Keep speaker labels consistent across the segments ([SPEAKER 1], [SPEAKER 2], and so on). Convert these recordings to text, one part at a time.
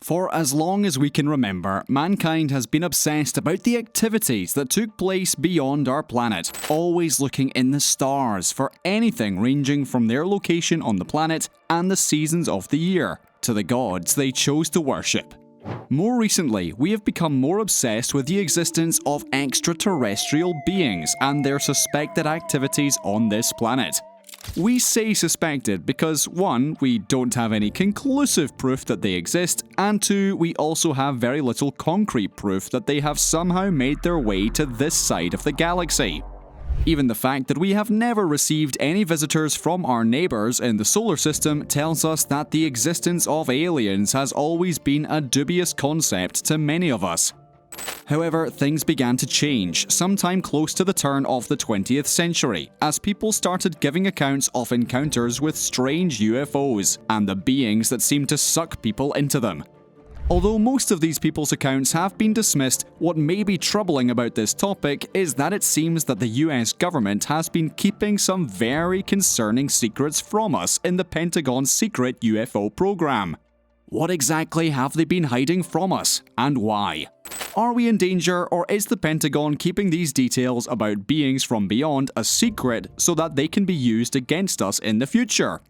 [SPEAKER 1] For as long as we can remember, mankind has been obsessed about the activities that took place beyond our planet, always looking in the stars for anything ranging from their location on the planet and the seasons of the year to the gods they chose to worship. More recently, we have become more obsessed with the existence of extraterrestrial beings and their suspected activities on this planet. We say suspected because 1. We don't have any conclusive proof that they exist, and 2. We also have very little concrete proof that they have somehow made their way to this side of the galaxy. Even the fact that we have never received any visitors from our neighbours in the solar system tells us that the existence of aliens has always been a dubious concept to many of us. However, things began to change sometime close to the turn of the 20th century, as people started giving accounts of encounters with strange UFOs and the beings that seemed to suck people into them. Although most of these people's accounts have been dismissed, what may be troubling about this topic is that it seems that the US government has been keeping some very concerning secrets from us in the Pentagon's secret UFO program. What exactly have they been hiding from us, and why? Are we in danger, or is the Pentagon keeping these details about beings from beyond a secret so that they can be used against us in the future?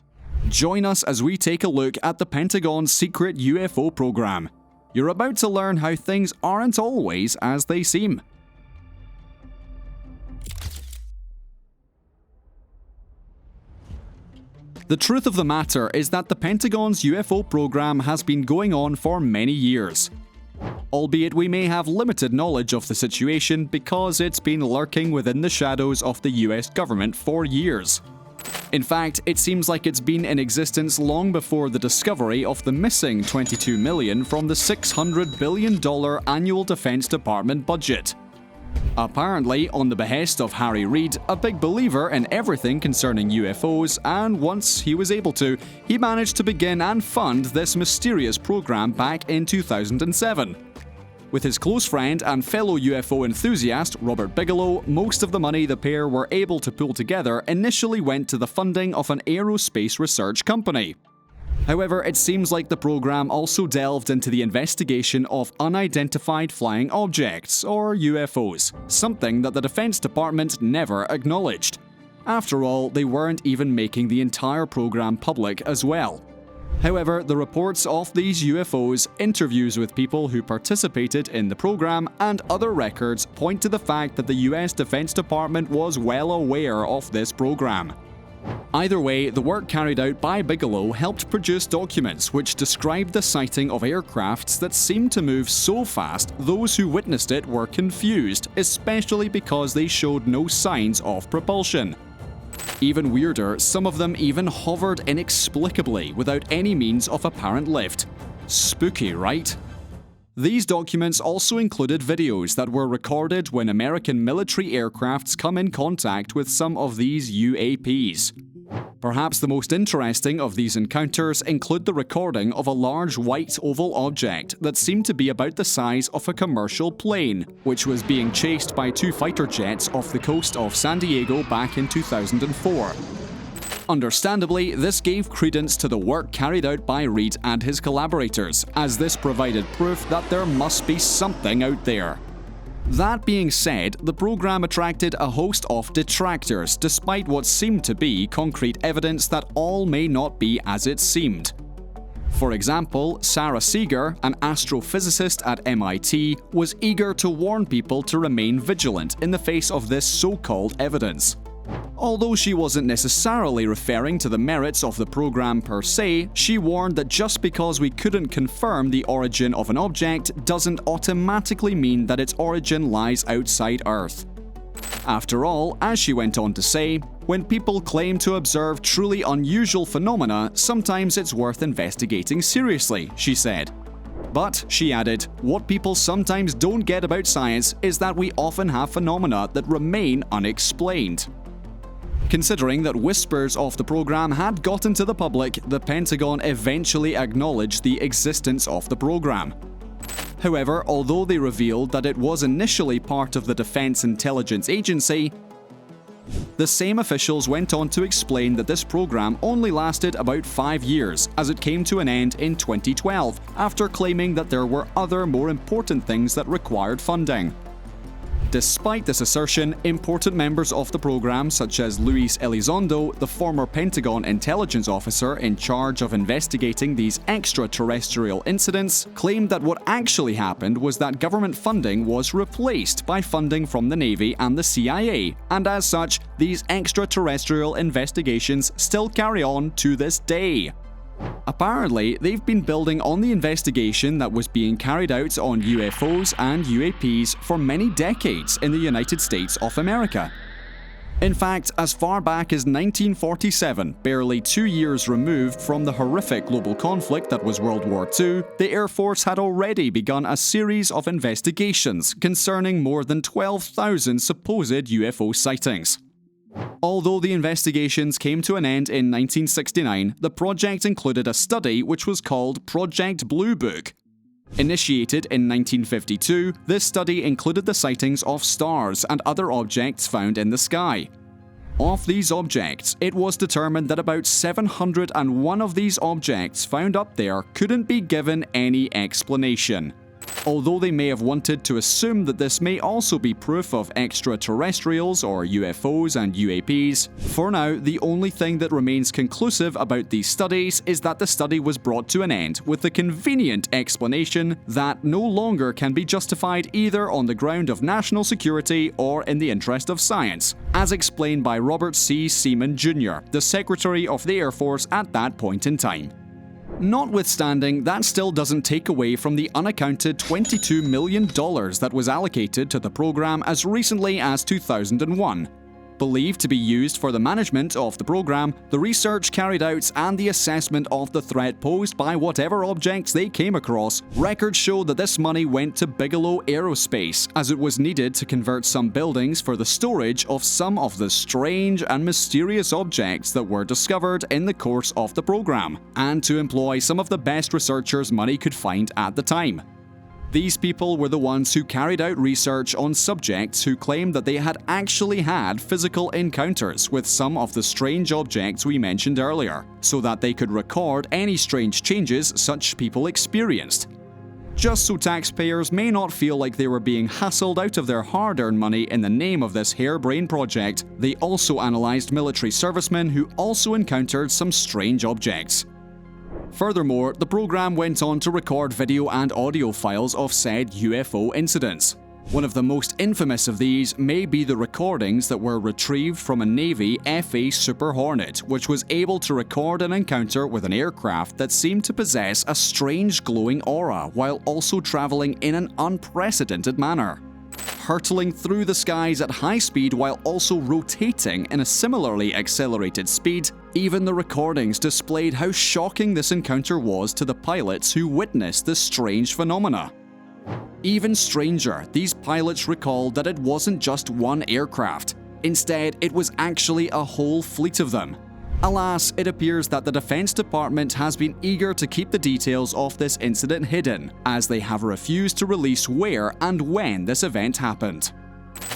[SPEAKER 1] Join us as we take a look at the Pentagon's secret UFO program. You're about to learn how things aren't always as they seem. The truth of the matter is that the Pentagon's UFO program has been going on for many years. Albeit we may have limited knowledge of the situation because it's been lurking within the shadows of the US government for years. In fact, it seems like it's been in existence long before the discovery of the missing $22 million from the $600 billion annual Defense Department budget. Apparently, on the behest of Harry Reid, a big believer in everything concerning UFOs, and once he was able to, he managed to begin and fund this mysterious program back in 2007. With his close friend and fellow UFO enthusiast, Robert Bigelow, most of the money the pair were able to pull together initially went to the funding of an aerospace research company. However, it seems like the program also delved into the investigation of unidentified flying objects, or UFOs, something that the Defense Department never acknowledged. After all, they weren't even making the entire program public as well. However, the reports of these UFOs, interviews with people who participated in the program, and other records point to the fact that the US Defense Department was well aware of this program. Either way, the work carried out by Bigelow helped produce documents which described the sighting of aircrafts that seemed to move so fast those who witnessed it were confused, especially because they showed no signs of propulsion. Even weirder, some of them even hovered inexplicably without any means of apparent lift. Spooky, right? These documents also included videos that were recorded when American military aircrafts come in contact with some of these UAPs. Perhaps the most interesting of these encounters include the recording of a large white oval object that seemed to be about the size of a commercial plane, which was being chased by 2 fighter jets off the coast of San Diego back in 2004. Understandably, this gave credence to the work carried out by Reid and his collaborators, as this provided proof that there must be something out there. That being said, the program attracted a host of detractors, despite what seemed to be concrete evidence that all may not be as it seemed. For example, Sarah Seeger, an astrophysicist at MIT, was eager to warn people to remain vigilant in the face of this so-called evidence. Although she wasn't necessarily referring to the merits of the program per se, she warned that just because we couldn't confirm the origin of an object doesn't automatically mean that its origin lies outside Earth. After all, as she went on to say, when people claim to observe truly unusual phenomena, sometimes it's worth investigating seriously, she said. But, she added, what people sometimes don't get about science is that we often have phenomena that remain unexplained. Considering that whispers of the program had gotten to the public, the Pentagon eventually acknowledged the existence of the program. However, although they revealed that it was initially part of the Defense Intelligence Agency, The same officials went on to explain that this program only lasted about 5 years, as it came to an end in 2012, after claiming that there were other more important things that required funding. Despite this assertion, important members of the program, such as Luis Elizondo, the former Pentagon intelligence officer in charge of investigating these extraterrestrial incidents, claimed that what actually happened was that government funding was replaced by funding from the Navy and the CIA, and as such, these extraterrestrial investigations still carry on to this day. Apparently, they've been building on the investigation that was being carried out on UFOs and UAPs for many decades in the United States of America. In fact, as far back as 1947, barely 2 years removed from the horrific global conflict that was World War II, the Air Force had already begun a series of investigations concerning more than 12,000 supposed UFO sightings. Although the investigations came to an end in 1969, the project included a study which was called Project Blue Book. Initiated in 1952, this study included the sightings of stars and other objects found in the sky. Of these objects, it was determined that about 701 of these objects found up there couldn't be given any explanation. Although they may have wanted to assume that this may also be proof of extraterrestrials or UFOs and UAPs, for now the only thing that remains conclusive about these studies is that the study was brought to an end with the convenient explanation that no longer can be justified either on the ground of national security or in the interest of science, as explained by Robert C. Seaman Jr., the Secretary of the Air Force at that point in time. Notwithstanding, that still doesn't take away from the unaccounted $22 million that was allocated to the program as recently as 2001. Believed to be used for the management of the program, the research carried out and the assessment of the threat posed by whatever objects they came across, records show that this money went to Bigelow Aerospace, as it was needed to convert some buildings for the storage of some of the strange and mysterious objects that were discovered in the course of the program, and to employ some of the best researchers money could find at the time. These people were the ones who carried out research on subjects who claimed that they had actually had physical encounters with some of the strange objects we mentioned earlier, so that they could record any strange changes such people experienced. Just so taxpayers may not feel like they were being hassled out of their hard-earned money in the name of this harebrained project, they also analysed military servicemen who also encountered some strange objects. Furthermore, the program went on to record video and audio files of said UFO incidents. One of the most infamous of these may be the recordings that were retrieved from a Navy FA Super Hornet, which was able to record an encounter with an aircraft that seemed to possess a strange glowing aura while also travelling in an unprecedented manner. Hurtling through the skies at high speed while also rotating in a similarly accelerated speed, even the recordings displayed how shocking this encounter was to the pilots who witnessed this strange phenomena. Even stranger, these pilots recalled that it wasn't just one aircraft. Instead, it was actually a whole fleet of them. Alas, it appears that the Defense Department has been eager to keep the details of this incident hidden, as they have refused to release where and when this event happened.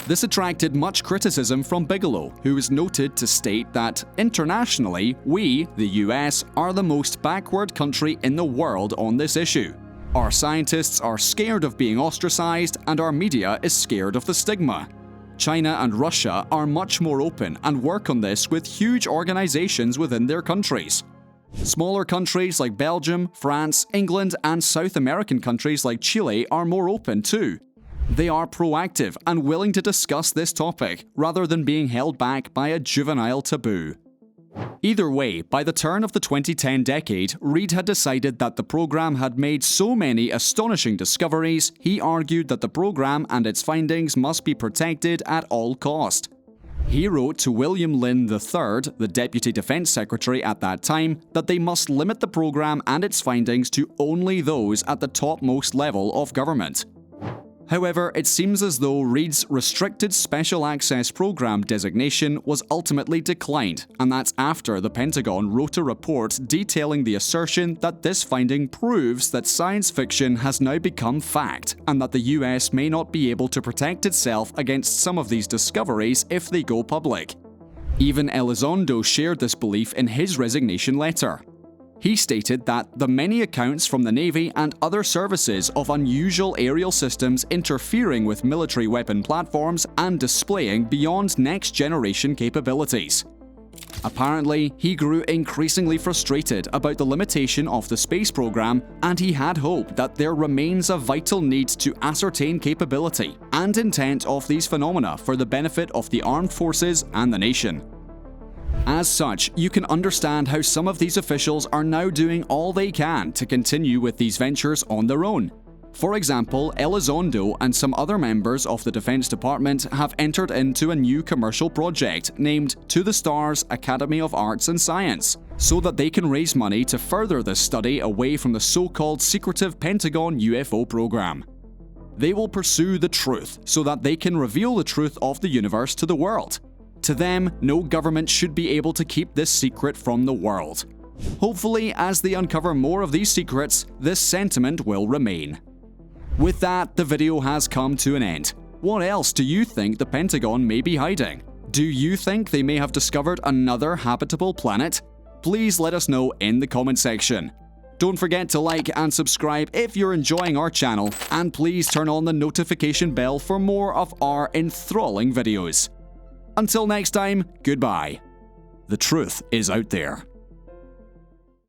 [SPEAKER 1] This attracted much criticism from Bigelow, who is noted to state that, internationally, we, the US, are the most backward country in the world on this issue. Our scientists are scared of being ostracized, and our media is scared of the stigma. China and Russia are much more open and work on this with huge organizations within their countries. Smaller countries like Belgium, France, England, and South American countries like Chile are more open too. They are proactive and willing to discuss this topic, rather than being held back by a juvenile taboo. Either way, by the turn of the 2010 decade, Reid had decided that the program had made so many astonishing discoveries, he argued that the program and its findings must be protected at all cost. He wrote to William Lynn III, the Deputy Defense Secretary at that time, that they must limit the program and its findings to only those at the topmost level of government. However, it seems as though Reid's Restricted Special Access Program designation was ultimately declined, and that's after the Pentagon wrote a report detailing the assertion that this finding proves that science fiction has now become fact, and that the US may not be able to protect itself against some of these discoveries if they go public. Even Elizondo shared this belief in his resignation letter. He stated that the many accounts from the Navy and other services of unusual aerial systems interfering with military weapon platforms and displaying beyond next-generation capabilities. Apparently, he grew increasingly frustrated about the limitation of the space program, and he had hope that there remains a vital need to ascertain capability and intent of these phenomena for the benefit of the armed forces and the nation. As such, you can understand how some of these officials are now doing all they can to continue with these ventures on their own. For example, Elizondo and some other members of the Defense Department have entered into a new commercial project named To the Stars Academy of Arts and Science, so that they can raise money to further this study away from the so-called secretive Pentagon UFO program. They will pursue the truth so that they can reveal the truth of the universe to the world. To them, no government should be able to keep this secret from the world. Hopefully, as they uncover more of these secrets, this sentiment will remain. With that, the video has come to an end. What else do you think the Pentagon may be hiding? Do you think they may have discovered another habitable planet? Please let us know in the comment section. Don't forget to like and subscribe if you're enjoying our channel, and please turn on the notification bell for more of our enthralling videos. Until next time, goodbye. The truth is out there.